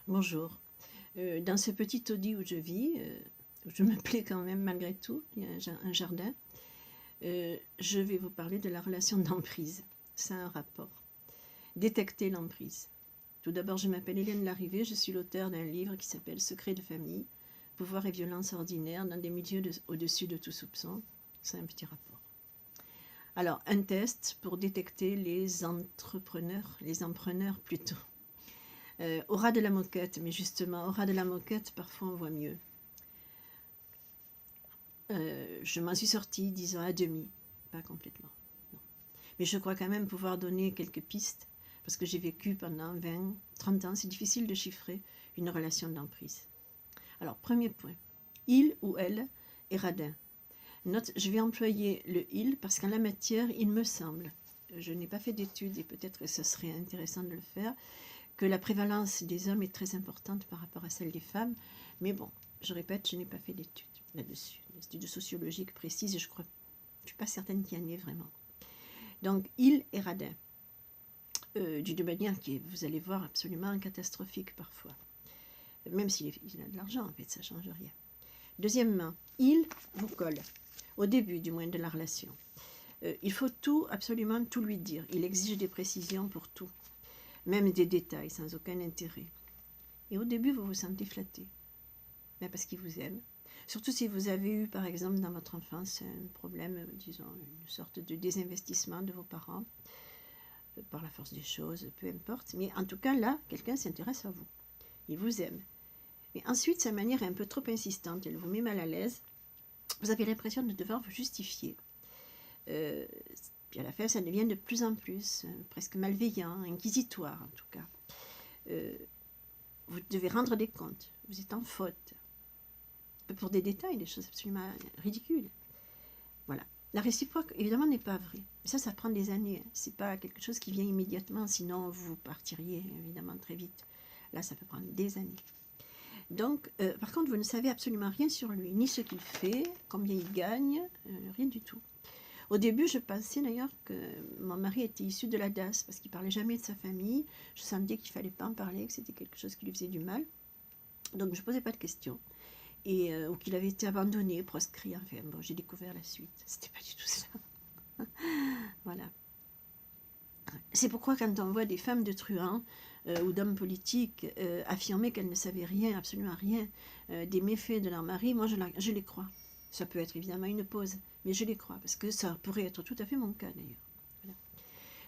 Bonjour. Dans ce petit taudis où je vis, où je me plais quand même malgré tout, il y a un jardin, je vais vous parler de la relation d'emprise. Ça a un rapport. Détecter l'emprise. Tout d'abord, je m'appelle Hélène Larrivé, je suis l'auteur d'un livre qui s'appelle Secrets de famille, pouvoir et violence ordinaires dans des milieux au-dessus de tout soupçon. C'est un petit rapport. Alors, un test pour détecter les entrepreneurs, les empreneurs plutôt. Au ras de la moquette, mais justement, au ras de la moquette, parfois on voit mieux. Je m'en suis sortie, disons, à demi, pas complètement. Non. Mais je crois quand même pouvoir donner quelques pistes, parce que j'ai vécu pendant 20, 30 ans, c'est difficile de chiffrer une relation d'emprise. Alors, premier point, il ou elle est radin. Note, je vais employer le il parce qu'en la matière, il me semble, je n'ai pas fait d'études et peut-être que ce serait intéressant de le faire, que la prévalence des hommes est très importante par rapport à celle des femmes. Mais bon, je répète, je n'ai pas fait d'études là-dessus, d'études sociologiques précises, et je ne suis pas certaine qu'il y en ait vraiment. Donc, il est radin, d'une manière qui est, vous allez voir, absolument catastrophique parfois. Même s'il a de l'argent, en fait, ça ne change rien. Deuxièmement, il vous colle, au début du moins de la relation. Il faut tout, absolument tout lui dire. Il exige des précisions pour tout, même des détails sans aucun intérêt. Et au début, vous vous sentez flatté, mais parce qu'il vous aime. Surtout si vous avez eu, par exemple, dans votre enfance, un problème, disons, une sorte de désinvestissement de vos parents, par la force des choses, peu importe. Mais en tout cas, là, quelqu'un s'intéresse à vous. Il vous aime. Mais ensuite, sa manière est un peu trop insistante. Elle vous met mal à l'aise. Vous avez l'impression de devoir vous justifier. Puis à la fin, ça devient de plus en plus, presque malveillant, inquisitoire en tout cas. Vous devez rendre des comptes. Vous êtes en faute. Pour des détails, des choses absolument ridicules. Voilà. La réciproque, évidemment, n'est pas vraie. Ça prend des années. Ce n'est pas quelque chose qui vient immédiatement, sinon vous partiriez, évidemment, très vite. Là, ça peut prendre des années. Donc, par contre, vous ne savez absolument rien sur lui, ni ce qu'il fait, combien il gagne, rien du tout. Au début, je pensais d'ailleurs que mon mari était issu de la DAS, parce qu'il ne parlait jamais de sa famille. Je sentais qu'il ne fallait pas en parler, que c'était quelque chose qui lui faisait du mal. Donc, je ne posais pas de questions. Ou qu'il avait été abandonné, proscrit, enfin bon, j'ai découvert la suite. C'était pas du tout ça. Voilà. C'est pourquoi quand on voit des femmes de truands ou d'hommes politiques affirmer qu'elles ne savaient rien, absolument rien, des méfaits de leur mari, moi je les crois. Ça peut être évidemment une pause, mais je les crois, parce que ça pourrait être tout à fait mon cas d'ailleurs. Voilà.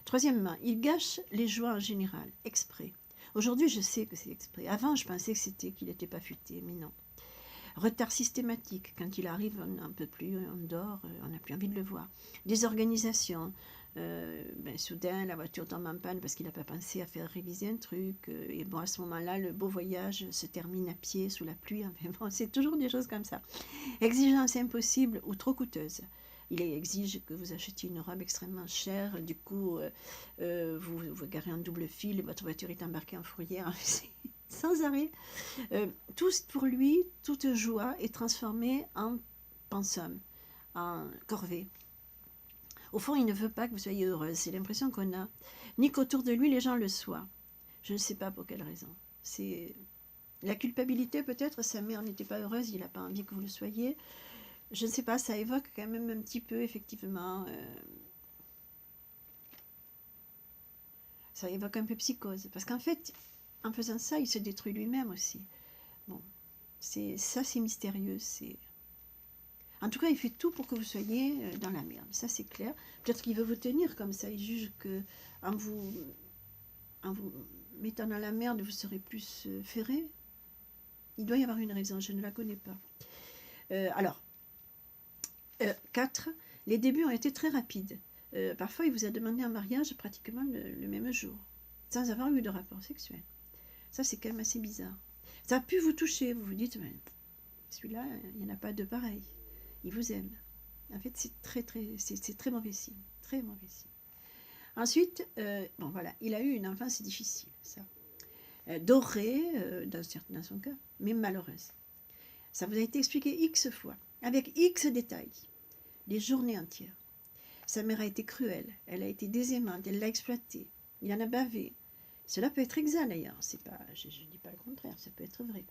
Troisièmement, il gâche les joies en général, exprès. Aujourd'hui, je sais que c'est exprès. Avant, je pensais que c'était qu'il n'était pas futé, mais non. Retard systématique, quand il arrive, on n'en peut plus, on dort, on n'a plus envie de le voir. Désorganisation, soudain la voiture tombe en panne parce qu'il n'a pas pensé à faire réviser un truc, et bon, à ce moment-là, le beau voyage se termine à pied sous la pluie, enfin bon, c'est toujours des choses comme ça. Exigence impossible ou trop coûteuse. Il exige que vous achetiez une robe extrêmement chère, du coup, vous garez en double fil, votre voiture est embarquée en fourrière, sans arrêt. Tout pour lui, toute joie est transformée en pensum, en corvée. Au fond, il ne veut pas que vous soyez heureuse, c'est l'impression qu'on a, ni qu'autour de lui les gens le soient. Je ne sais pas pour quelle raison. C'est la culpabilité peut-être, sa mère n'était pas heureuse, il n'a pas envie que vous le soyez. Je ne sais pas, ça évoque quand même un petit peu, effectivement, ça évoque un peu psychose. Parce qu'en fait, en faisant ça, il se détruit lui-même aussi. Bon, c'est mystérieux. En tout cas, il fait tout pour que vous soyez dans la merde. Ça, c'est clair. Peut-être qu'il veut vous tenir comme ça. Il juge que en vous mettant dans la merde, vous serez plus ferré. Il doit y avoir une raison, je ne la connais pas. 4. Les débuts ont été très rapides. Parfois, il vous a demandé un mariage pratiquement le même jour, sans avoir eu de rapport sexuel. Ça, c'est quand même assez bizarre. Ça a pu vous toucher. Vous vous dites, celui-là, il n'y en a pas de pareil. Il vous aime. En fait, c'est très mauvais signe. Très mauvais signe. Ensuite, bon voilà, il a eu une enfance difficile, ça. Dorée, dans son cas, mais malheureuse. Ça vous a été expliqué X fois, avec X détails, des journées entières. Sa mère a été cruelle, elle a été désaimante, elle l'a exploité, il en a bavé. Cela peut être exact d'ailleurs, c'est pas, je ne dis pas le contraire, ça peut être vrai.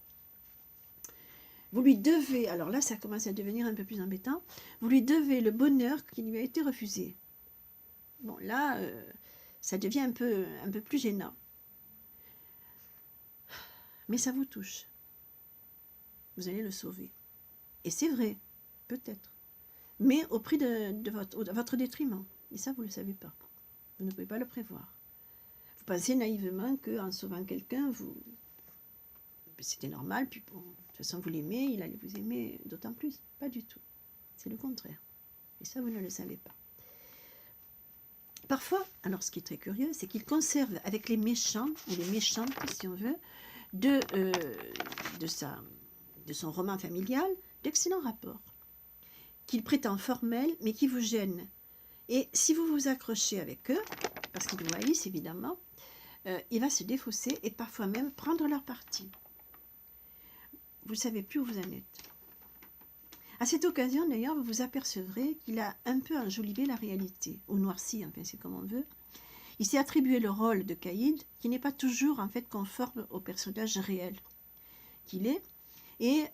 Vous lui devez, alors là ça commence à devenir un peu plus embêtant, vous lui devez le bonheur qui lui a été refusé. Bon là, ça devient un peu plus gênant. Mais ça vous touche. Vous allez le sauver. Et c'est vrai, peut-être. Mais au prix de votre détriment. Et ça, vous ne le savez pas. Vous ne pouvez pas le prévoir. Vous pensez naïvement qu'en sauvant quelqu'un, c'était normal, puis bon, de toute façon, vous l'aimez, il allait vous aimer d'autant plus. Pas du tout. C'est le contraire. Et ça, vous ne le savez pas. Parfois, alors ce qui est très curieux, c'est qu'il conserve avec les méchants, ou les méchantes, si on veut, de son roman familial, d'excellents rapports, qu'il prétend formels, mais qui vous gênent. Et si vous vous accrochez avec eux, parce qu'ils vous haïssent évidemment, il va se défausser et parfois même prendre leur parti. Vous ne savez plus où vous en êtes. À cette occasion, d'ailleurs, vous vous apercevrez qu'il a un peu enjolivé la réalité, ou noirci, enfin c'est comme on veut. Il s'est attribué le rôle de Caïd, qui n'est pas toujours en fait conforme au personnage réel qu'il est, et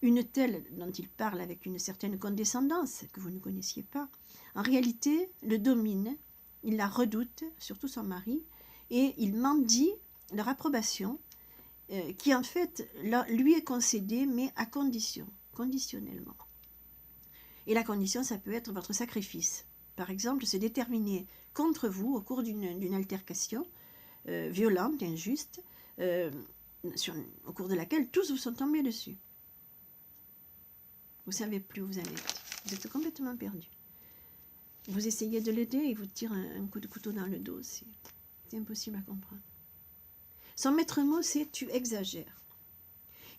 une telle dont il parle avec une certaine condescendance que vous ne connaissiez pas, en réalité le domine, il la redoute, surtout son mari, et il mendie leur approbation, qui en fait lui est concédée, mais à condition, conditionnellement. Et la condition, ça peut être votre sacrifice. Par exemple, se déterminer contre vous au cours d'une altercation violente, injuste, au cours de laquelle tous vous sont tombés dessus. Vous ne savez plus où vous en êtes. Vous êtes complètement perdu. Vous essayez de l'aider et il vous tire un coup de couteau dans le dos. C'est impossible à comprendre. Son maître mot, c'est « tu exagères ».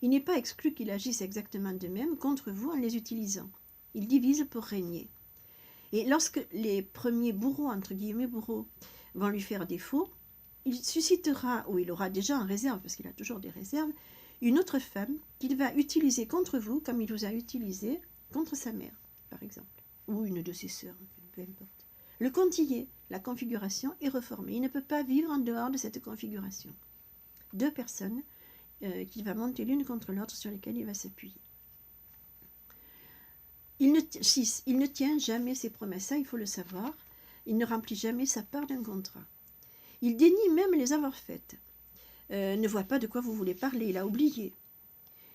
Il n'est pas exclu qu'il agisse exactement de même contre vous en les utilisant. Il divise pour régner. Et lorsque les premiers bourreaux, entre guillemets bourreaux, vont lui faire défaut, il suscitera, ou il aura déjà en réserve, parce qu'il a toujours des réserves, une autre femme qu'il va utiliser contre vous comme il vous a utilisé contre sa mère, par exemple, ou une de ses sœurs, peu importe. Le compte y est, la configuration est reformée. Il ne peut pas vivre en dehors de cette configuration. Deux personnes qu'il va monter l'une contre l'autre sur lesquelles il va s'appuyer. Il ne tient jamais ses promesses, ça il faut le savoir. Il ne remplit jamais sa part d'un contrat. Il dénie même les avoir faites. Ne voit pas de quoi vous voulez parler, il a oublié.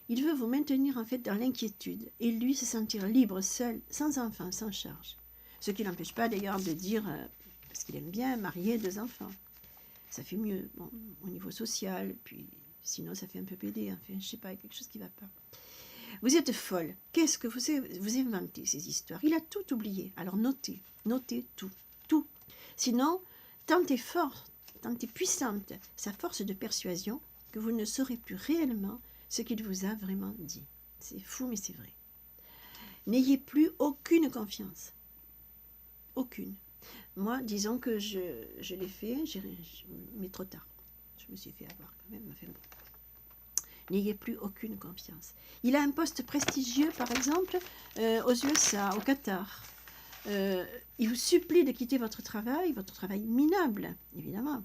Il veut vous maintenir en fait dans l'inquiétude et lui se sentir libre, seul, sans enfant, sans charge. Ce qui n'empêche pas d'ailleurs de dire, parce qu'il aime bien marier 2 enfants. Ça fait mieux, bon, au niveau social, puis sinon ça fait un peu pédé, enfin je ne sais pas, il y a quelque chose qui ne va pas. Vous êtes folle, qu'est-ce que vous inventez ces histoires? Il a tout oublié, alors notez tout, tout. Sinon, tant est forte, tant est puissante sa force de persuasion que vous ne saurez plus réellement ce qu'il vous a vraiment dit. C'est fou, mais c'est vrai. N'ayez plus aucune confiance. Aucune. Moi, disons que je l'ai fait, mais trop tard. Je me suis fait avoir quand même. Enfin bon. N'ayez plus aucune confiance. Il a un poste prestigieux, par exemple, aux USA, au Qatar. Il vous supplie de quitter votre travail minable, évidemment,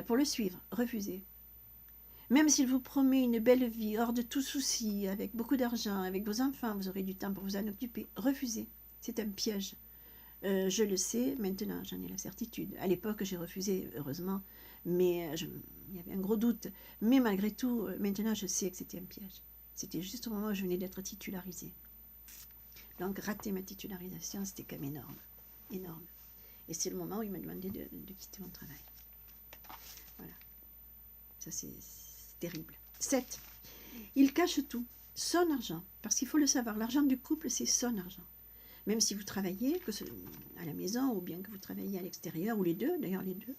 pour le suivre. Refusez. Même s'il vous promet une belle vie, hors de tout souci, avec beaucoup d'argent, avec vos enfants, vous aurez du temps pour vous en occuper. Refusez. C'est un piège. Je le sais, maintenant j'en ai la certitude. À l'époque j'ai refusé, heureusement, mais il y avait un gros doute. Mais malgré tout, maintenant je sais que c'était un piège. C'était juste au moment où je venais d'être titularisée. Donc rater ma titularisation, c'était quand même énorme. Énorme. Et c'est le moment où il m'a demandé de quitter mon travail. Voilà. Ça c'est terrible. 7. Il cache tout. Son argent. Parce qu'il faut le savoir, l'argent du couple, c'est son argent. Même si vous travaillez à la maison ou bien que vous travaillez à l'extérieur, ou les deux, d'ailleurs les deux,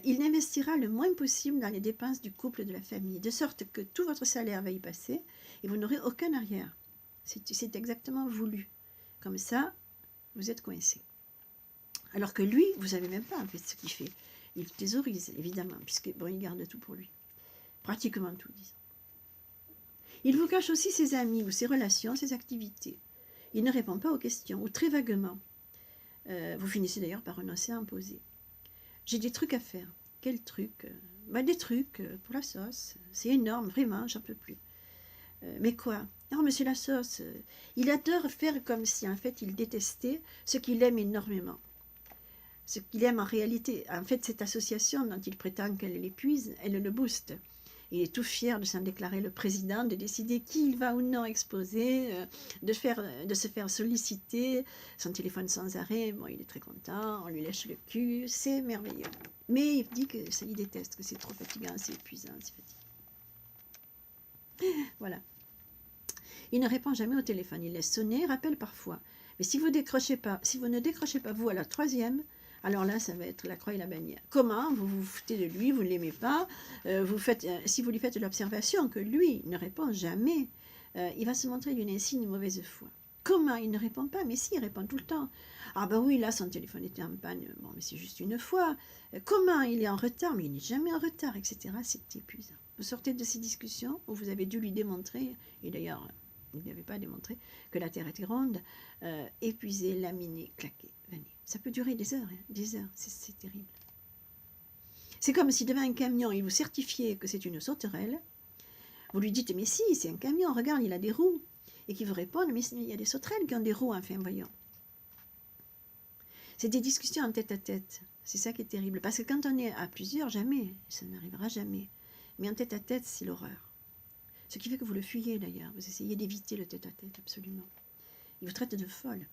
il n'investira le moins possible dans les dépenses du couple et de la famille, de sorte que tout votre salaire va y passer et vous n'aurez aucun arrière. C'est exactement voulu. Comme ça, vous êtes coincé. Alors que lui, vous ne savez même pas en fait ce qu'il fait. Il thésaurise, évidemment, puisque bon, il garde tout pour lui. Pratiquement tout, disons. Il vous cache aussi ses amis ou ses relations, ses activités. Il ne répond pas aux questions, ou très vaguement. Vous finissez d'ailleurs par renoncer à en poser. J'ai des trucs à faire. quel truc des trucs pour la sauce. C'est énorme, vraiment, j'en peux plus. Mais quoi? Non, mais c'est la sauce. Il adore faire comme si, en fait, il détestait ce qu'il aime énormément. Ce qu'il aime en réalité. En fait, cette association dont il prétend qu'elle l'épuise, elle le booste. Il est tout fier de s'en déclarer le président, de décider qui il va ou non exposer, de se faire solliciter, son téléphone sans arrêt. Bon, il est très content, on lui lèche le cul, c'est merveilleux. Mais il dit que ça, il déteste, que c'est trop fatigant, c'est épuisant, c'est fatigant. Voilà. Il ne répond jamais au téléphone, il laisse sonner, rappelle parfois. Mais si vous ne décrochez pas vous à la troisième, alors là, ça va être la croix et la bannière. Comment? Vous vous foutez de lui, vous ne l'aimez pas. Si vous lui faites l'observation que lui ne répond jamais, il va se montrer d'une insigne mauvaise foi. Comment? Il ne répond pas? Mais si, il répond tout le temps. Ah ben oui, là, son téléphone était en panne. Bon, mais c'est juste une fois. Comment? Il est en retard? Mais il n'est jamais en retard, etc. C'est épuisant. Vous sortez de ces discussions où vous avez dû lui démontrer, et d'ailleurs, vous n'avez pas démontré, que la Terre était ronde, épuisé, laminé, claqué, vanné. Ça peut durer des heures, c'est terrible. C'est comme si devant un camion, il vous certifiait que c'est une sauterelle. Vous lui dites, mais si, c'est un camion, regarde, il a des roues. Et qu'il vous réponde, mais il y a des sauterelles qui ont des roues, enfin, voyons. C'est des discussions en tête à tête. C'est ça qui est terrible. Parce que quand on est à plusieurs, jamais, ça n'arrivera jamais. Mais en tête à tête, c'est l'horreur. Ce qui fait que vous le fuyez d'ailleurs. Vous essayez d'éviter le tête à tête, absolument. Il vous traite de folle.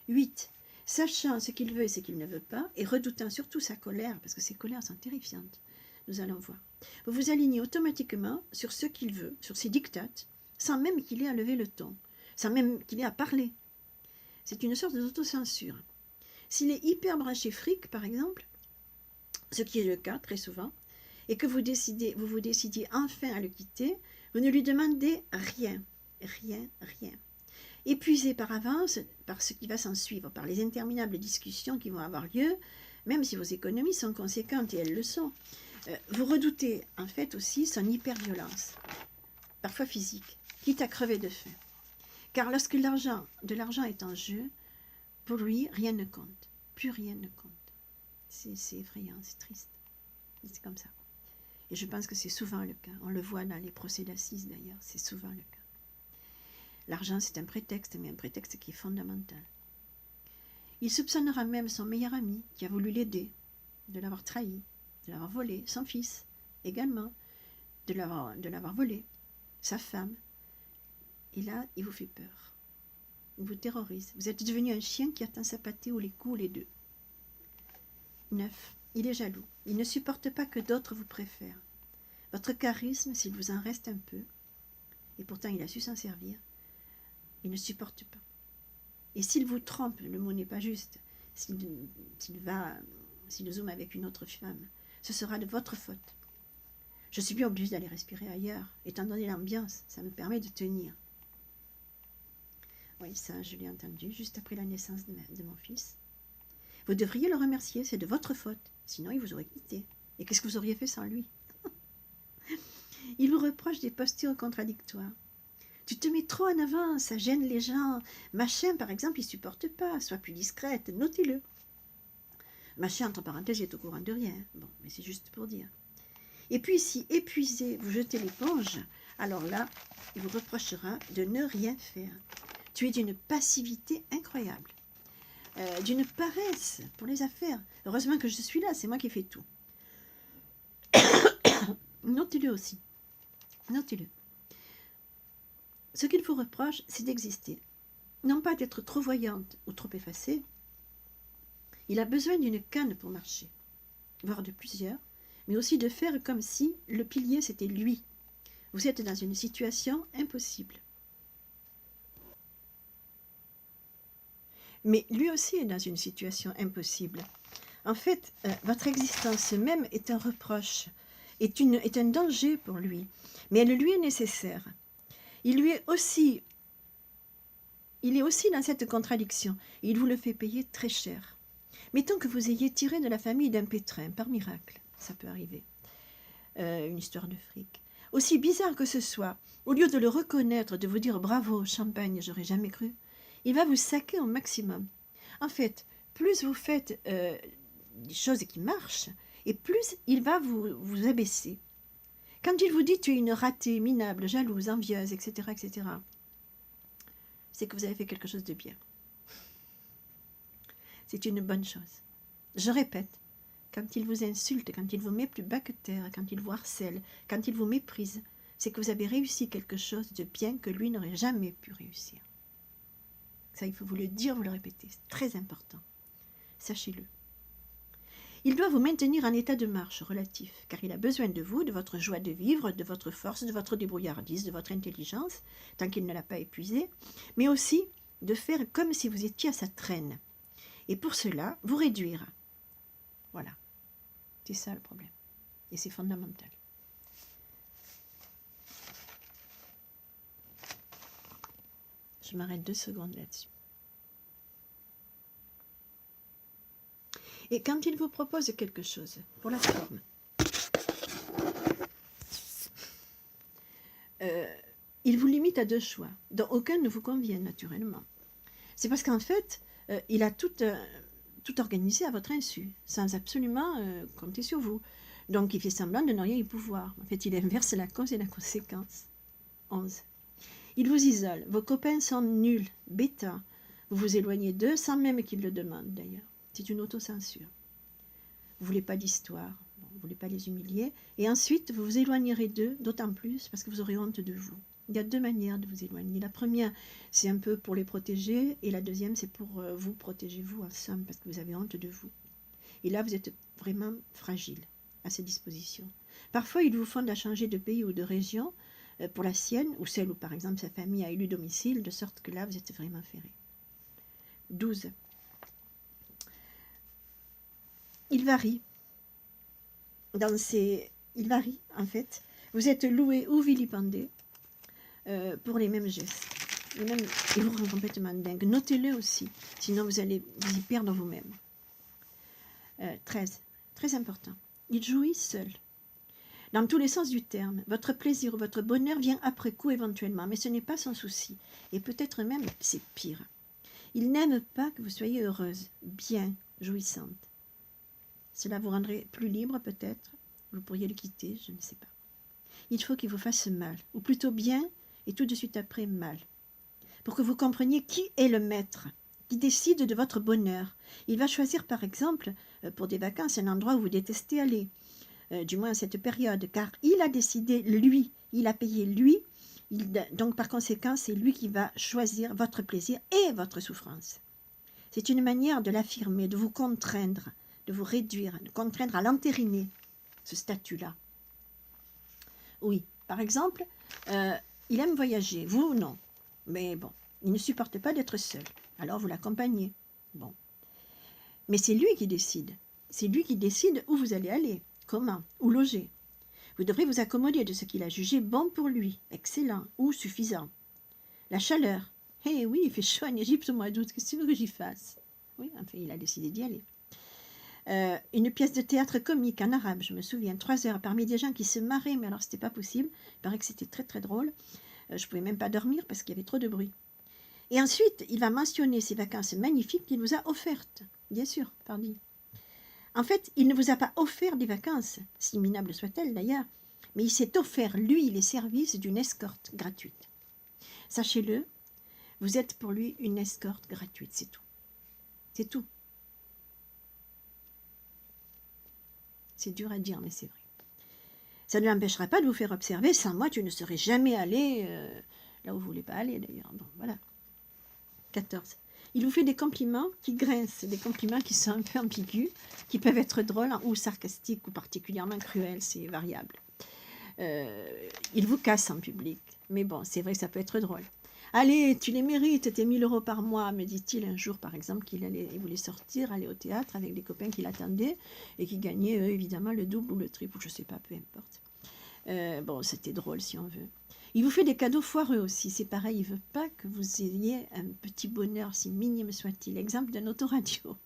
8. Sachant ce qu'il veut et ce qu'il ne veut pas, et redoutant surtout sa colère, parce que ses colères sont terrifiantes, nous allons voir. Vous vous alignez automatiquement sur ce qu'il veut, sur ses dictates, sans même qu'il ait à lever le ton, sans même qu'il ait à parler. C'est une sorte d'autocensure. S'il est hyper branché fric, par exemple, ce qui est le cas très souvent, et que vous vous décidiez enfin à le quitter, vous ne lui demandez rien, rien. Épuisé par avance par ce qui va s'en suivre, par les interminables discussions qui vont avoir lieu, même si vos économies sont conséquentes, et elles le sont, vous redoutez en fait aussi son hyperviolence, parfois physique, quitte à crever de faim. Car lorsque de l'argent est en jeu, pour lui, rien ne compte, plus rien ne compte. C'est effrayant, c'est triste, c'est comme ça. Et je pense que c'est souvent le cas, on le voit dans les procès d'assises d'ailleurs, c'est souvent le cas. L'argent, c'est un prétexte, mais un prétexte qui est fondamental. Il soupçonnera même son meilleur ami, qui a voulu l'aider, de l'avoir trahi, de l'avoir volé, son fils également, de l'avoir volé, sa femme. Et là, il vous fait peur. Il vous terrorise. Vous êtes devenu un chien qui attend sa pâtée ou les coups, ou les deux. 9. Il est jaloux. Il ne supporte pas que d'autres vous préfèrent. Votre charisme, s'il vous en reste un peu, et pourtant il a su s'en servir, il ne supporte pas. Et s'il vous trompe, le mot n'est pas juste, s'il zoome avec une autre femme, ce sera de votre faute. Je suis bien obligée d'aller respirer ailleurs. Étant donné l'ambiance, ça me permet de tenir. Oui, ça, je l'ai entendu juste après la naissance de mon fils. Vous devriez le remercier, c'est de votre faute. Sinon, il vous aurait quitté. Et qu'est-ce que vous auriez fait sans lui? Il vous reproche des postures contradictoires. Tu te mets trop en avant, ça gêne les gens. Machin, par exemple, il ne supporte pas. Sois plus discrète, notez-le. Machin, entre parenthèses, il est au courant de rien. Bon, mais c'est juste pour dire. Et puis, si épuisé, vous jetez l'éponge, alors là, il vous reprochera de ne rien faire. Tu es d'une passivité incroyable, d'une paresse pour les affaires. Heureusement que je suis là, c'est moi qui fais tout. Notez-le aussi. Notez-le. Ce qu'il vous reproche, c'est d'exister. Non pas d'être trop voyante ou trop effacée. Il a besoin d'une canne pour marcher, voire de plusieurs, mais aussi de faire comme si le pilier c'était lui. Vous êtes dans une situation impossible. Mais lui aussi est dans une situation impossible. En fait, votre existence même est un reproche, est un danger pour lui, mais elle lui est nécessaire. Il est aussi dans cette contradiction, et il vous le fait payer très cher. Mettons que vous ayez tiré de la famille d'un pétrin, par miracle, ça peut arriver, une histoire de fric. Aussi bizarre que ce soit, au lieu de le reconnaître, de vous dire « bravo, champagne, j'aurais jamais cru », il va vous saquer au maximum. En fait, plus vous faites des choses qui marchent, et plus il va vous abaisser. Quand il vous dit tu es une ratée, minable, jalouse, envieuse, etc., etc., c'est que vous avez fait quelque chose de bien. C'est une bonne chose. Je répète, quand il vous insulte, quand il vous met plus bas que terre, quand il vous harcèle, quand il vous méprise, c'est que vous avez réussi quelque chose de bien que lui n'aurait jamais pu réussir. Ça, il faut vous le dire, vous le répéter, c'est très important. Sachez-le. Il doit vous maintenir en état de marche relatif, car il a besoin de vous, de votre joie de vivre, de votre force, de votre débrouillardise, de votre intelligence, tant qu'il ne l'a pas épuisé, mais aussi de faire comme si vous étiez à sa traîne. Et pour cela, vous réduire. Voilà. C'est ça le problème. Et c'est fondamental. Je m'arrête 2 secondes là-dessus. Et quand il vous propose quelque chose, pour la forme, il vous limite à 2 choix, dont aucun ne vous convient naturellement. C'est parce qu'en fait, il a tout organisé à votre insu, sans absolument compter sur vous. Donc il fait semblant de ne rien y pouvoir. En fait, il inverse la cause et la conséquence. 11. Il vous isole. Vos copains sont nuls, bêtas. Vous vous éloignez d'eux sans même qu'ils le demandent d'ailleurs. C'est une autocensure. Vous ne voulez pas d'histoire, vous ne voulez pas les humilier. Et ensuite, vous vous éloignerez d'eux, d'autant plus parce que vous aurez honte de vous. Il y a 2 manières de vous éloigner. La première, c'est un peu pour les protéger. Et la deuxième, c'est pour vous protéger, vous, en somme, parce que vous avez honte de vous. Et là, vous êtes vraiment fragile à ses dispositions. Parfois, ils vous font à changer de pays ou de région pour la sienne, ou celle où, par exemple, sa famille a élu domicile, de sorte que là, vous êtes vraiment ferré. 12. Il varie. Il varie, en fait. Vous êtes loué ou vilipendé pour les mêmes gestes. Il vous rend complètement dingue. Notez-le aussi, sinon vous allez vous y perdre vous-même. 13. Très important. Il jouit seul. Dans tous les sens du terme, votre plaisir ou votre bonheur vient après coup éventuellement, mais ce n'est pas son souci. Et peut-être même, c'est pire. Il n'aime pas que vous soyez heureuse, bien, jouissante. Cela vous rendrait plus libre peut-être. Vous pourriez le quitter, je ne sais pas. Il faut qu'il vous fasse mal, ou plutôt bien, et tout de suite après mal. Pour que vous compreniez qui est le maître, qui décide de votre bonheur. Il va choisir par exemple, pour des vacances, un endroit où vous détestez aller, du moins à cette période, car il a décidé, lui, il a payé lui, donc par conséquent, c'est lui qui va choisir votre plaisir et votre souffrance. C'est une manière de l'affirmer, de vous contraindre, de vous réduire, de contraindre à l'entériner, ce statut-là. Oui, par exemple, il aime voyager, vous non, mais bon, il ne supporte pas d'être seul, alors vous l'accompagnez, bon. Mais c'est lui qui décide où vous allez aller, comment, où loger. Vous devrez vous accommoder de ce qu'il a jugé bon pour lui, excellent ou suffisant. La chaleur, eh oui, il fait chaud en Égypte au mois d'août, qu'est-ce que tu veux que j'y fasse? Oui, enfin, il a décidé d'y aller. Une pièce de théâtre comique en arabe, je me souviens, 3 heures, parmi des gens qui se marraient, mais alors c'était pas possible, il paraît que c'était très très drôle, je pouvais même pas dormir parce qu'il y avait trop de bruit. Et ensuite, il va mentionner ces vacances magnifiques qu'il vous a offertes, bien sûr, pardi. En fait, il ne vous a pas offert des vacances, si minables soient-elles d'ailleurs, mais il s'est offert, lui, les services d'une escorte gratuite. Sachez-le, vous êtes pour lui une escorte gratuite, c'est tout. C'est tout. C'est dur à dire, mais c'est vrai. Ça ne l'empêchera pas de vous faire observer. Sans moi, tu ne serais jamais allé là où vous ne voulez pas aller, d'ailleurs. Bon, voilà. 14. Il vous fait des compliments qui grincent, des compliments qui sont un peu ambigus, qui peuvent être drôles ou sarcastiques ou particulièrement cruels, c'est variable. Il vous casse en public. Mais bon, c'est vrai que ça peut être drôle. Allez, tu les mérites, tes 1 000 € par mois, me dit-il un jour, par exemple, il voulait sortir, aller au théâtre avec des copains qui l'attendaient et qui gagnaient, évidemment, le double ou le triple, ou je ne sais pas, peu importe. Bon, c'était drôle, si on veut. Il vous fait des cadeaux foireux aussi, c'est pareil, il ne veut pas que vous ayez un petit bonheur, si minime soit-il. Exemple d'un autoradio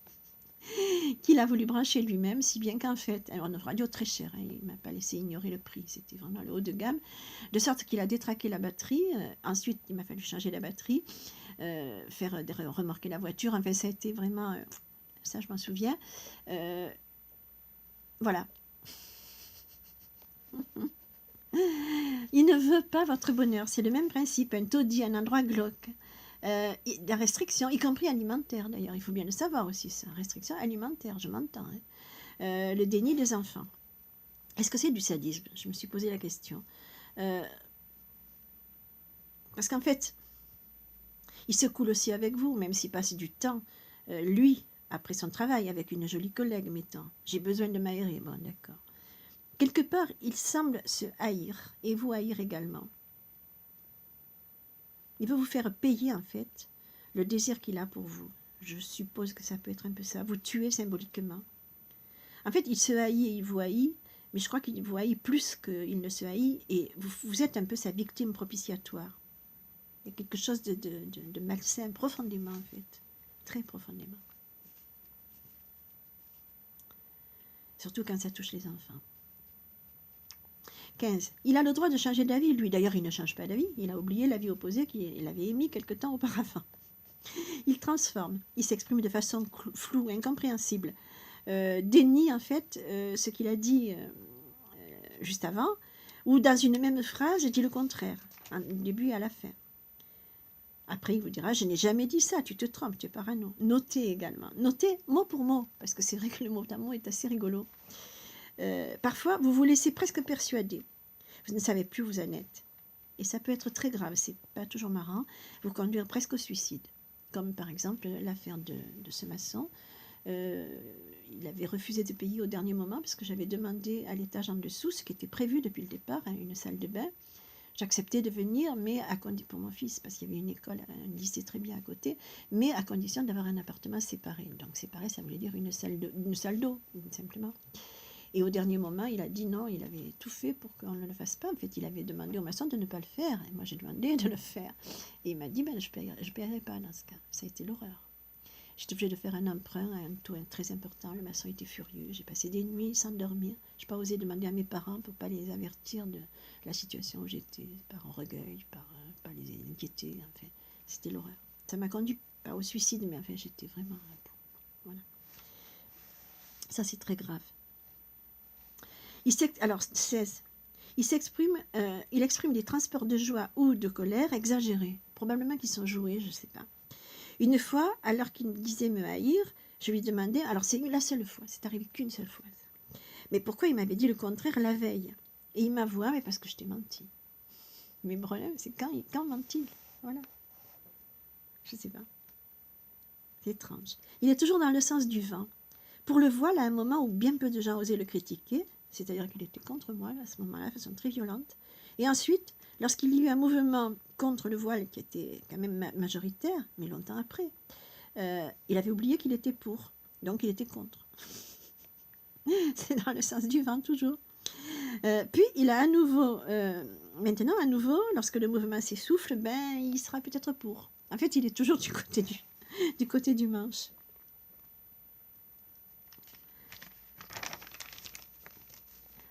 qu'il a voulu brancher lui-même, si bien qu'en fait, alors une radio très chère, hein, il ne m'a pas laissé ignorer le prix, c'était vraiment le haut de gamme, de sorte qu'il a détraqué la batterie, ensuite il m'a fallu changer la batterie, faire remorquer la voiture, enfin ça a été vraiment, ça je m'en souviens, voilà, Il ne veut pas votre bonheur. C'est le même principe. Un taudis, un endroit glauque. La restriction, y compris alimentaire d'ailleurs. Il faut bien le savoir aussi, ça. Restriction alimentaire, je m'entends. Hein. Le déni des enfants. Est-ce que c'est du sadisme? Je me suis posé la question. Parce qu'en fait, il se coule aussi avec vous, même s'il passe du temps, lui, après son travail, avec une jolie collègue, mettons. J'ai besoin de m'aérer. Bon, d'accord. Quelque part, il semble se haïr, et vous haïr également. Il veut vous faire payer, en fait, le désir qu'il a pour vous. Je suppose que ça peut être un peu ça. Vous tuer symboliquement. En fait, il se haït et il vous haït, mais je crois qu'il vous haït plus qu'il ne se haït, et vous êtes un peu sa victime propitiatoire. Il y a quelque chose de malsain, profondément, en fait. Très profondément. Surtout quand ça touche les enfants. 15. Il a le droit de changer d'avis, lui. D'ailleurs, il ne change pas d'avis. Il a oublié l'avis opposé qu'il avait émis quelque temps auparavant. Il transforme. Il s'exprime de façon floue, incompréhensible. Dénie, en fait, ce qu'il a dit juste avant, ou dans une même phrase, il dit le contraire, du début et à la fin. Après, il vous dira, je n'ai jamais dit ça, tu te trompes, tu es parano. Notez également. Notez mot pour mot, parce que c'est vrai que le mot à mot est assez rigolo. Parfois, vous vous laissez presque persuader. Vous ne savez plus où vous en êtes. Et ça peut être très grave, c'est pas toujours marrant, vous conduire presque au suicide. Comme par exemple l'affaire de ce maçon. Il avait refusé de payer au dernier moment parce que j'avais demandé à l'étage en dessous, ce qui était prévu depuis le départ, hein, une salle de bain. J'acceptais de venir, mais à pour mon fils, parce qu'il y avait une école, un lycée très bien à côté, mais à condition d'avoir un appartement séparé. Donc séparé, ça voulait dire une salle d'eau, simplement. Et au dernier moment, il a dit non, il avait tout fait pour qu'on ne le fasse pas. En fait, il avait demandé au maçon de ne pas le faire. Et moi, j'ai demandé de le faire. Et il m'a dit, ben, je ne paierai pas dans ce cas. Ça a été l'horreur. J'étais obligée de faire un emprunt à un taux très important. Le maçon était furieux. J'ai passé des nuits sans dormir. Je n'ai pas osé demander à mes parents pour ne pas les avertir de la situation où j'étais, par orgueil, par pas les inquiéter. Enfin, c'était l'horreur. Ça m'a conduit pas au suicide, mais enfin, j'étais vraiment... Voilà. Ça, c'est très grave. Alors, 16. Il exprime des transports de joie ou de colère exagérés. Probablement qu'ils sont joués, je ne sais pas. Une fois, alors qu'il me disait me haïr, je lui demandais, alors c'est la seule fois, c'est arrivé qu'une seule fois. Mais pourquoi il m'avait dit le contraire la veille? Et il m'avoua, mais parce que je t'ai menti. Mais le problème, c'est quand ment-il? Voilà. Je ne sais pas. C'est étrange. Il est toujours dans le sens du vent. Pour le voile, à un moment où bien peu de gens osaient le critiquer, c'est-à-dire qu'il était contre moi à ce moment-là, de façon très violente. Et ensuite, lorsqu'il y eut un mouvement contre le voile qui était quand même majoritaire, mais longtemps après, il avait oublié qu'il était pour, donc il était contre. C'est dans le sens du vent toujours. Puis il a maintenant à nouveau, lorsque le mouvement s'essouffle, ben il sera peut-être pour. En fait, il est toujours du côté du manche.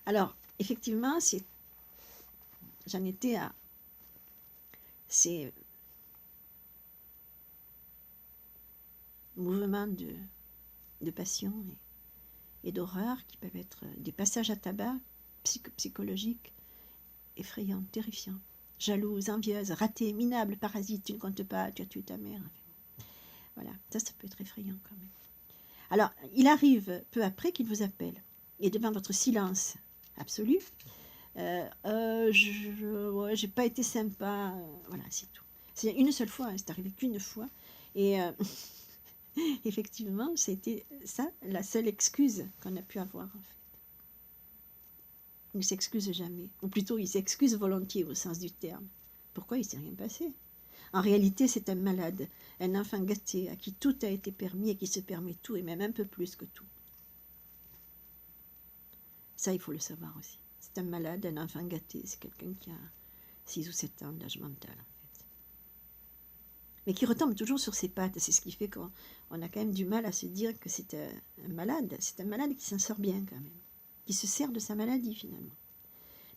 Alors, effectivement, j'en étais à ces mouvements de passion et d'horreur qui peuvent être des passages à tabac psychologiques, effrayants, terrifiants, jalouse, envieuse, ratée, minable, parasite, tu ne comptes pas, tu as tué ta mère. Enfin, voilà, ça peut être effrayant quand même. Alors, il arrive peu après qu'il vous appelle, et devant votre silence absolu, j'ai pas été sympa, voilà, c'est tout. C'est une seule fois, hein, c'est arrivé qu'une fois, et effectivement, c'était ça la seule excuse qu'on a pu avoir en fait. Il ne s'excuse jamais, ou plutôt il s'excuse volontiers au sens du terme. Pourquoi il ne s'est rien passé? En réalité, c'est un malade, un enfant gâté à qui tout a été permis et qui se permet tout, et même un peu plus que tout. Ça, il faut le savoir aussi. C'est un malade, un enfant gâté, c'est quelqu'un qui a 6 ou 7 ans d'âge mental, en fait. Mais qui retombe toujours sur ses pattes, c'est ce qui fait qu'on a quand même du mal à se dire que c'est un malade qui s'en sort bien quand même, qui se sert de sa maladie finalement.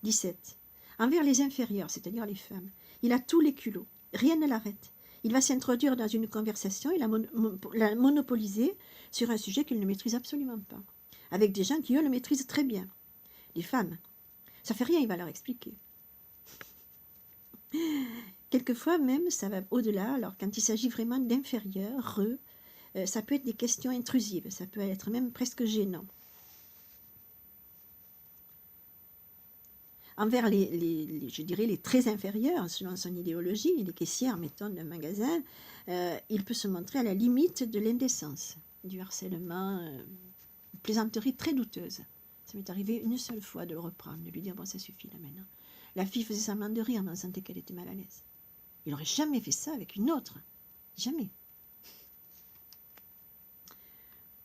17. Envers les inférieurs, c'est-à-dire les femmes, il a tous les culots, rien ne l'arrête. Il va s'introduire dans une conversation et la monopoliser sur un sujet qu'il ne maîtrise absolument pas, avec des gens qui, eux, le maîtrisent très bien. Les femmes, Ça fait rien, il va leur expliquer. Quelquefois même, ça va au-delà. Alors quand il s'agit vraiment d'inférieurs, ça peut être des questions intrusives, ça peut être même presque gênant. Envers je dirais les très inférieurs, selon son idéologie, les caissières, mettons, d'un magasin, il peut se montrer à la limite de l'indécence, du harcèlement, une plaisanterie très douteuse. Ça m'est arrivé une seule fois de le reprendre, de lui dire, bon, ça suffit là maintenant. La fille faisait semblant de rire, mais on sentait qu'elle était mal à l'aise. Il n'aurait jamais fait ça avec une autre. Jamais.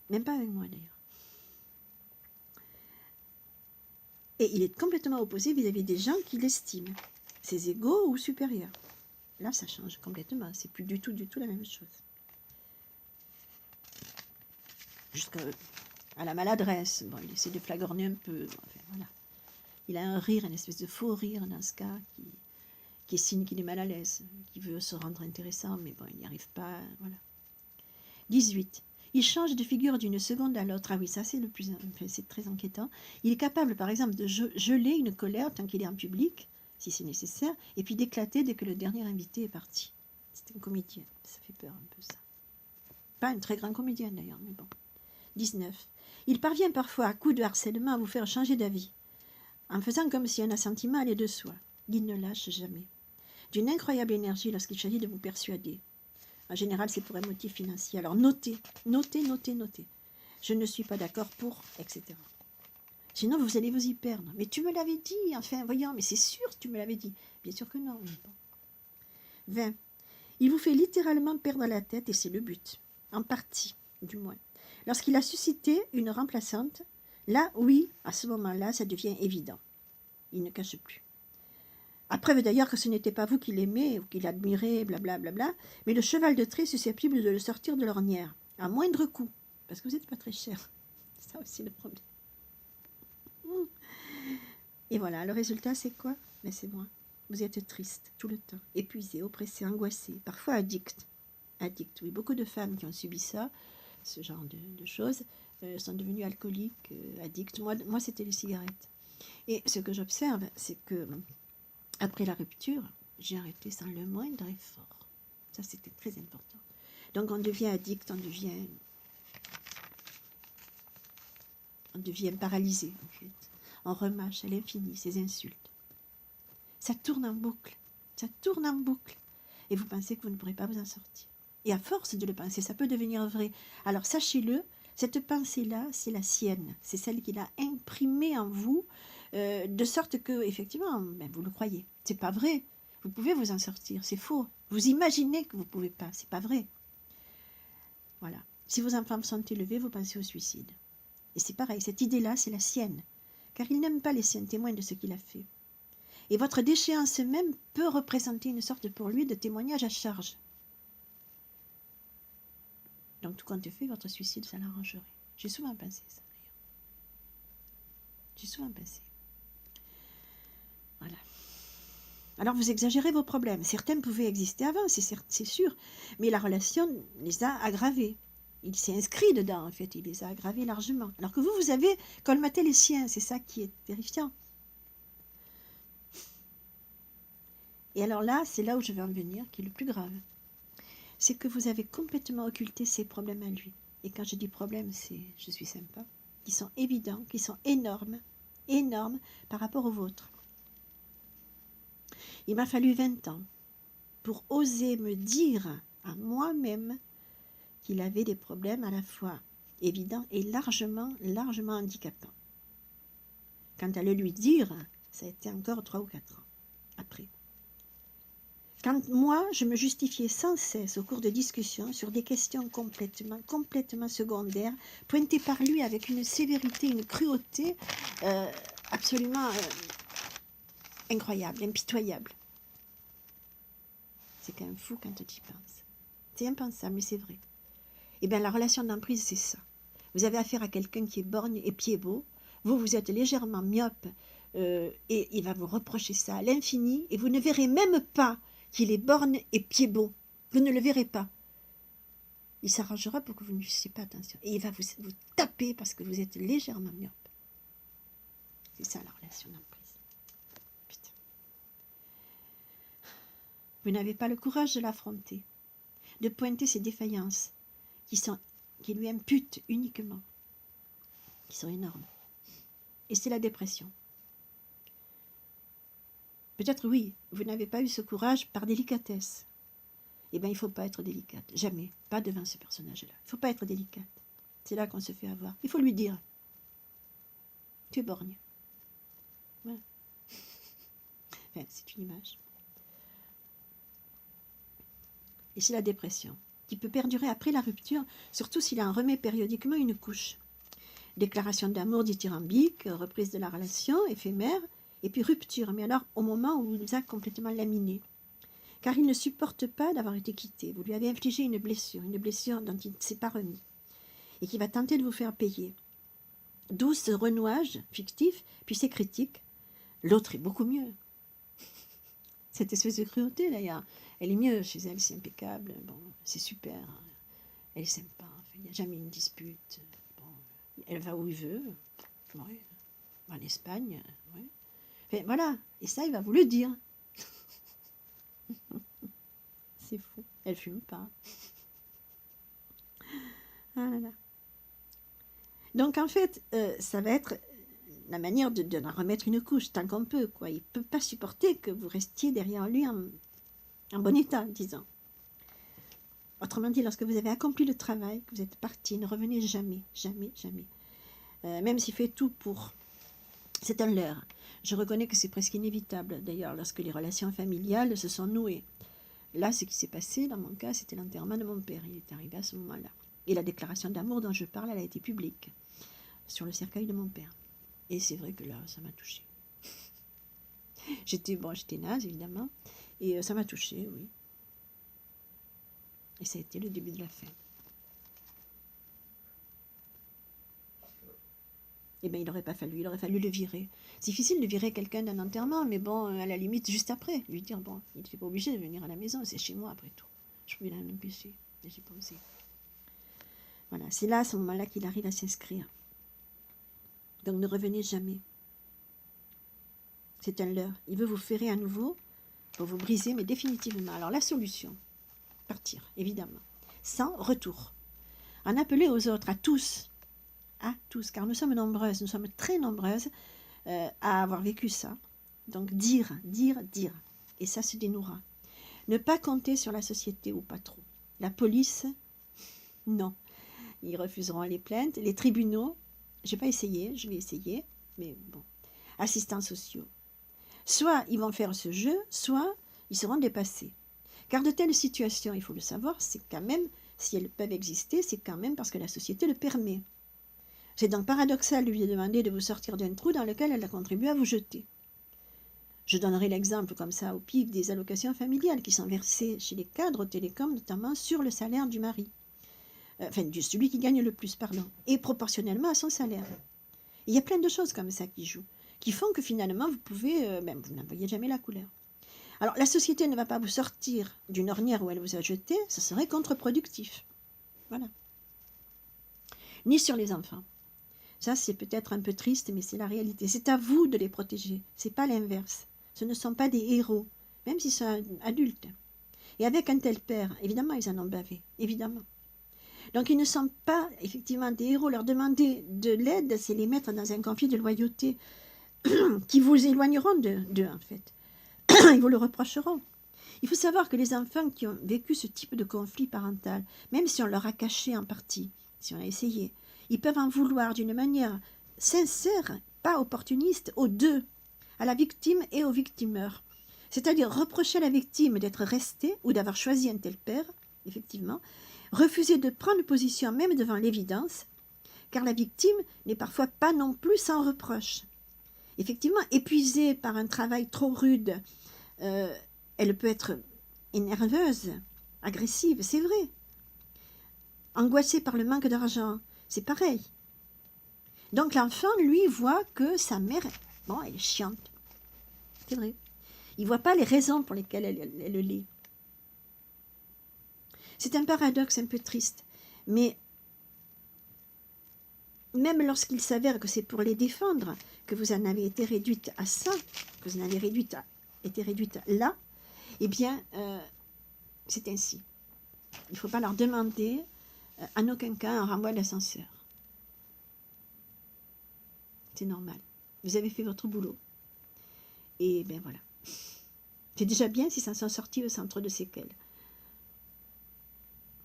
Même pas avec moi d'ailleurs. Et il est complètement opposé vis-à-vis des gens qu'il estime, ses égaux ou supérieurs. Là, ça change complètement. C'est plus du tout la même chose. Jusqu'à la maladresse. Bon, il essaie de flagorner un peu. Enfin, voilà. Il a un rire, une espèce de faux rire dans ce cas, qui est signe qu'il est mal à l'aise, qui veut se rendre intéressant, mais bon, il n'y arrive pas. Voilà. 18. Il change de figure d'une seconde à l'autre. Ah oui, ça c'est c'est très inquiétant. Il est capable, par exemple, de geler une colère tant qu'il est en public, si c'est nécessaire, et puis d'éclater dès que le dernier invité est parti. C'est un comédien, ça fait peur un peu ça. Pas un très grand comédien d'ailleurs, mais bon. 19. Il parvient parfois à coups de harcèlement à vous faire changer d'avis, en faisant comme si un assentiment allait de soi. Il ne lâche jamais. D'une incroyable énergie lorsqu'il s'agit de vous persuader. En général, c'est pour un motif financier. Alors notez. Je ne suis pas d'accord pour, etc. Sinon, vous allez vous y perdre. Mais tu me l'avais dit, enfin, voyons, mais c'est sûr, tu me l'avais dit. Bien sûr que non. 20. Il vous fait littéralement perdre la tête, et c'est le but. En partie, du moins. Lorsqu'il a suscité une remplaçante, là, oui, à ce moment-là, ça devient évident. Il ne cache plus. À preuve d'ailleurs que ce n'était pas vous qui l'aimez ou qui l'admirez, blablabla, mais le cheval de trait susceptible de le sortir de l'ornière, à moindre coût, parce que vous n'êtes pas très cher. C'est ça aussi le problème. Et voilà, le résultat c'est quoi? Mais c'est moi. Vous êtes triste tout le temps, épuisé, oppressé, angoissé, parfois addict. Addict, oui. Beaucoup de femmes qui ont subi ça, ce genre de choses, sont devenues alcooliques, addictes. Moi c'était les cigarettes. Et ce que j'observe, c'est que après la rupture, j'ai arrêté sans le moindre effort. Ça, c'était très important. Donc, on devient addict, on devient paralysé, en fait. On remâche à l'infini ces insultes. Ça tourne en boucle. Et vous pensez que vous ne pourrez pas vous en sortir. Et à force de le penser, ça peut devenir vrai. Alors, sachez-le, cette pensée-là, c'est la sienne. C'est celle qu'il a imprimée en vous, de sorte que, effectivement, vous le croyez. C'est pas vrai. Vous pouvez vous en sortir, c'est faux. Vous imaginez que vous ne pouvez pas, c'est pas vrai. Voilà. Si vos enfants sont élevés, vous pensez au suicide. Et c'est pareil, cette idée-là, c'est la sienne. Car il n'aime pas laisser un témoin de ce qu'il a fait. Et votre déchéance même peut représenter une sorte pour lui de témoignage à charge. Donc tout compte fait, votre suicide, ça l'arrangerait. J'ai souvent pensé ça, d'ailleurs. J'ai souvent pensé. Voilà. Alors vous exagérez vos problèmes. Certains pouvaient exister avant, c'est sûr. Mais la relation les a aggravés. Il s'est inscrit dedans, en fait. Il les a aggravés largement. Alors que vous avez colmaté les siens. C'est ça qui est terrifiant. Et alors là, c'est là où je vais en venir, qui est le plus grave. C'est que vous avez complètement occulté ses problèmes à lui. Et quand je dis problème, c'est, je suis sympa, qui sont évidents, qui sont énormes par rapport aux vôtres. Il m'a fallu 20 ans pour oser me dire à moi-même qu'il avait des problèmes à la fois évidents et largement handicapants. Quant à le lui dire, ça a été encore 3 ou 4 ans après. Quand moi, je me justifiais sans cesse au cours de discussions sur des questions complètement secondaires, pointées par lui avec une sévérité, une cruauté absolument incroyable, impitoyable. C'est quand même fou quand tu y penses. C'est impensable, mais c'est vrai. Eh bien, la relation d'emprise, c'est ça. Vous avez affaire à quelqu'un qui est borgne et pied-beau. Vous êtes légèrement myope et il va vous reprocher ça à l'infini et vous ne verrez même pas qu'il est borgne et pied-beau. Vous ne le verrez pas. Il s'arrangera pour que vous ne fassiez pas attention. Et il va vous taper parce que vous êtes légèrement myope. C'est ça la relation d'emprise. Vous n'avez pas le courage de l'affronter, de pointer ses défaillances qui lui imputent uniquement, qui sont énormes. Et c'est la dépression. Peut-être oui, vous n'avez pas eu ce courage par délicatesse. Eh bien, il ne faut pas être délicate, jamais, pas devant ce personnage-là. Il ne faut pas être délicate. C'est là qu'on se fait avoir. Il faut lui dire, tu es borgne. Voilà. Enfin, c'est une image. Et c'est la dépression, qui peut perdurer après la rupture, surtout s'il en remet périodiquement une couche. Déclaration d'amour dithyrambique, reprise de la relation, éphémère, et puis rupture, mais alors au moment où il vous a complètement laminé. Car il ne supporte pas d'avoir été quitté. Vous lui avez infligé une blessure dont il ne s'est pas remis, et qui va tenter de vous faire payer. D'où ce renouage fictif, puis ces critiques. L'autre est beaucoup mieux. Cette espèce de cruauté, d'ailleurs, elle est mieux chez elle, c'est impeccable, bon, c'est super, elle est sympa, il n'y a jamais une dispute, bon, elle va où il veut, ouais, en Espagne, ouais. Enfin, voilà, et ça, il va vous le dire. C'est fou, elle fume pas. Ah là là. Donc en fait, ça va être la manière de en remettre une couche, tant qu'on peut, quoi. Il ne peut pas supporter que vous restiez derrière lui en bon état, disons. Autrement dit, lorsque vous avez accompli le travail, que vous êtes parti, ne revenez jamais, jamais, jamais. Même s'il fait tout pour... C'est un leurre. Je reconnais que c'est presque inévitable, d'ailleurs, lorsque les relations familiales se sont nouées. Là, ce qui s'est passé, dans mon cas, c'était l'enterrement de mon père. Il est arrivé à ce moment-là. Et la déclaration d'amour dont je parle, elle a été publique, sur le cercueil de mon père. Et c'est vrai que là, ça m'a touchée. J'étais naze, évidemment, et ça m'a touchée, oui. Et ça a été le début de la fin. Eh bien, il aurait fallu le virer. C'est difficile de virer quelqu'un d'un enterrement, mais bon, à la limite, juste après, lui dire, bon, il n'était pas obligé de venir à la maison, c'est chez moi, après tout. Je pouvais l'empêcher, mais j'ai pas osé. Voilà, c'est là, à ce moment-là, qu'il arrive à s'inscrire. Donc, ne revenez jamais. C'est un leurre. Il veut vous ferrer à nouveau pour vous briser, mais définitivement. Alors, la solution, partir, évidemment, sans retour. En appeler aux autres, à tous, car nous sommes nombreuses, nous sommes très nombreuses à avoir vécu ça. Donc, dire, et ça se dénouera. Ne pas compter sur la société ou pas trop. La police, non. Ils refuseront les plaintes. Les tribunaux, je vais essayer, mais bon. Assistants sociaux. Soit ils vont faire ce jeu, soit ils seront dépassés. Car de telles situations, il faut le savoir, c'est quand même, si elles peuvent exister, c'est quand même parce que la société le permet. C'est donc paradoxal de lui demander de vous sortir d'un trou dans lequel elle a contribué à vous jeter. Je donnerai l'exemple comme ça au pif des allocations familiales qui sont versées chez les cadres télécoms, notamment sur le salaire du mari. Enfin, de celui qui gagne le plus, pardon, et proportionnellement à son salaire. Il y a plein de choses comme ça qui jouent, qui font que finalement, vous pouvez, vous n'en voyez jamais la couleur. Alors, la société ne va pas vous sortir d'une ornière où elle vous a jeté, ça serait contre-productif. Voilà. Ni sur les enfants. Ça, c'est peut-être un peu triste, mais c'est la réalité. C'est à vous de les protéger, c'est pas l'inverse. Ce ne sont pas des héros, même s'ils sont adultes. Et avec un tel père, évidemment, ils en ont bavé, évidemment. Donc, ils ne sont pas effectivement des héros. Leur demander de l'aide, c'est les mettre dans un conflit de loyauté qui vous éloigneront d'eux, en fait. Ils vous le reprocheront. Il faut savoir que les enfants qui ont vécu ce type de conflit parental, même si on leur a caché en partie, si on a essayé, ils peuvent en vouloir d'une manière sincère, pas opportuniste, aux deux, à la victime et au victimeur. C'est-à-dire reprocher à la victime d'être restée ou d'avoir choisi un tel père, effectivement, refuser de prendre position même devant l'évidence, car la victime n'est parfois pas non plus sans reproche. Effectivement, épuisée par un travail trop rude, elle peut être énerveuse, agressive, c'est vrai. Angoissée par le manque d'argent, c'est pareil. Donc l'enfant, lui, voit que sa mère, bon, elle est chiante. C'est vrai. Il ne voit pas les raisons pour lesquelles elle l'est. C'est un paradoxe un peu triste, mais même lorsqu'il s'avère que c'est pour les défendre que vous en avez été réduite à ça, que vous en avez été réduite là, Eh bien, c'est ainsi. Il ne faut pas leur demander en aucun cas un renvoi d'ascenseur. C'est normal. Vous avez fait votre boulot. Et bien voilà. C'est déjà bien si ça s'en sortit au centre de séquelles.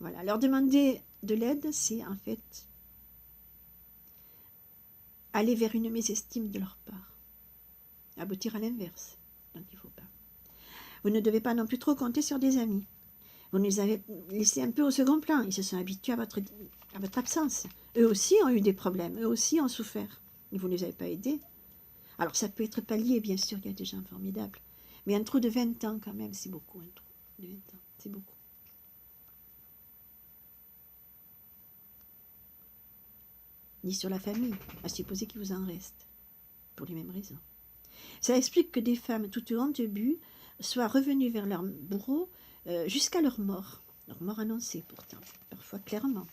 Voilà. Leur demander de l'aide, c'est en fait aller vers une mésestime de leur part. Aboutir à l'inverse. Donc il ne faut pas. Vous ne devez pas non plus trop compter sur des amis. Vous les avez laissés un peu au second plan. Ils se sont habitués à votre absence. Eux aussi ont eu des problèmes. Eux aussi ont souffert. Et vous ne les avez pas aidés. Alors ça peut être pallié, bien sûr, il y a des gens formidables. Mais un trou de 20 ans, quand même, c'est beaucoup. Un trou de 20 ans, c'est beaucoup. Ni sur la famille, à supposer qu'il vous en reste. Pour les mêmes raisons. Ça explique que des femmes tout au honte but soient revenues vers leur bourreau jusqu'à leur mort annoncée pourtant, parfois clairement,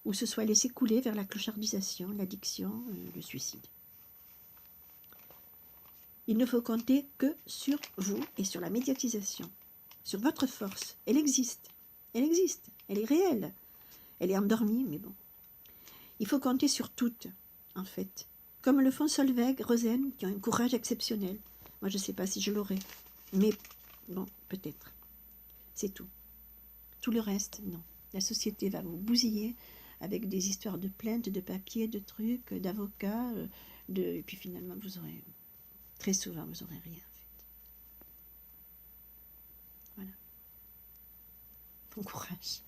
ou se soient laissées couler vers la clochardisation, l'addiction, le suicide. Il ne faut compter que sur vous et sur la médiatisation, sur votre force. Elle existe, elle est réelle, elle est endormie, mais bon. Il faut compter sur toutes, en fait, comme le font Solveig, Rosen, qui ont un courage exceptionnel. Moi, je ne sais pas si je l'aurais, mais bon, peut-être. C'est tout. Tout le reste, non. La société va vous bousiller avec des histoires de plaintes, de papiers, de trucs, d'avocats, et puis finalement, vous aurez, très souvent, vous n'aurez rien fait. Voilà. Bon courage.